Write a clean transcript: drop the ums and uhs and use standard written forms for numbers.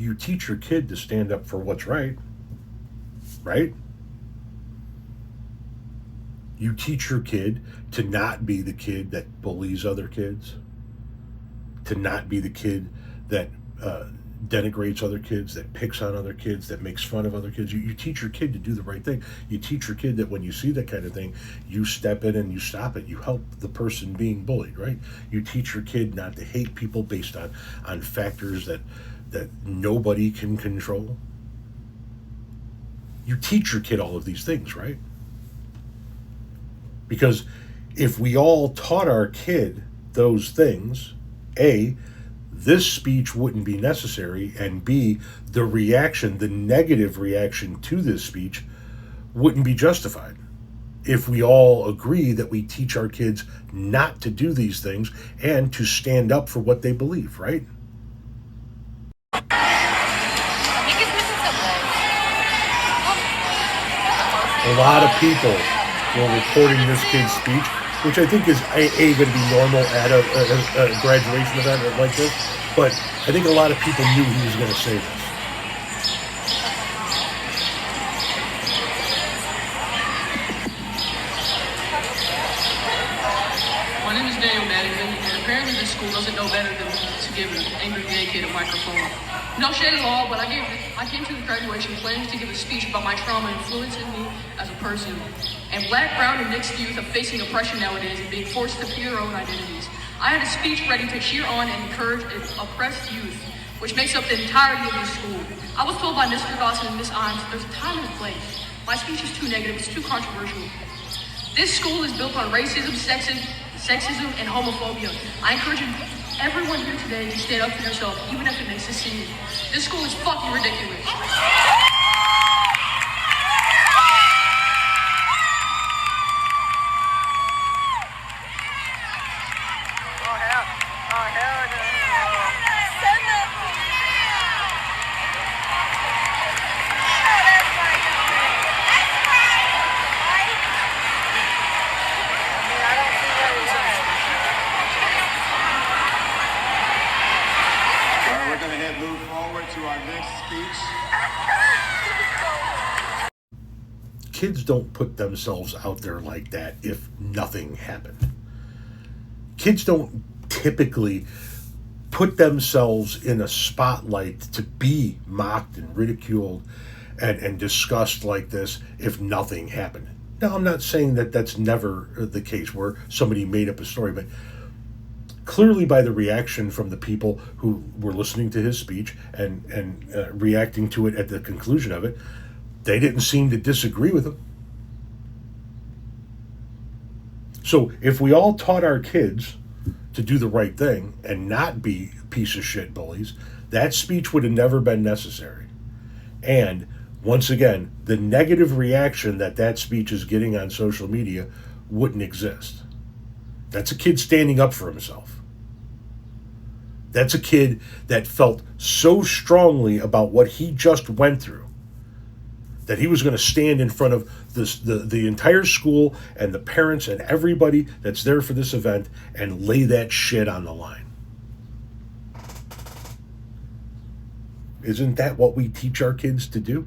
you teach your kid to stand up for what's right, right? You teach your kid to not be the kid that bullies other kids, to not be the kid that denigrates other kids, that picks on other kids, that makes fun of other kids. You teach your kid to do the right thing. You teach your kid that when you see that kind of thing, you step in and you stop it. You help the person being bullied, right? You teach your kid not to hate people based on factors that nobody can control. You teach your kid all of these things, right? Because if we all taught our kid those things, A, this speech wouldn't be necessary, and B, the reaction, the negative reaction to this speech wouldn't be justified. If we all agree that we teach our kids not to do these things and to stand up for what they believe, right? A lot of people were reporting this kid's speech, which I think is going to be normal at a graduation event like this. But I think a lot of people knew he was going to say this. My name is Madigan, and apparently this school doesn't know better than to give an angry gay kid a microphone. No shade at all, but I came to the graduation planning to give a speech about my trauma influencing me as a person. And Black, brown, and mixed youth are facing oppression nowadays and being forced to fear their own identities. I had a speech ready to cheer on and encourage oppressed youth, which makes up the entirety of the school. I was told by Mr. Dawson and Miss Imes there's a time and a place. My speech is too negative, it's too controversial. This school is built on racism, sexism, and homophobia. I encourage everyone here today to stand up for yourself, even if it makes a scene. This school is fucking ridiculous. Move forward to our next speech. Kids don't put themselves out there like that if nothing happened. Kids don't typically put themselves in a spotlight to be mocked and ridiculed and discussed like this if nothing happened. Now, I'm not saying that that's never the case where somebody made up a story, but clearly by the reaction from the people who were listening to his speech and reacting to it at the conclusion of it, they didn't seem to disagree with him. So if we all taught our kids to do the right thing and not be piece of shit bullies, that speech would have never been necessary. And once again, the negative reaction that speech is getting on social media wouldn't exist. That's a kid standing up for himself. That's a kid that felt so strongly about what he just went through that he was going to stand in front of the entire school and the parents and everybody that's there for this event and lay that shit on the line. Isn't that what we teach our kids to do?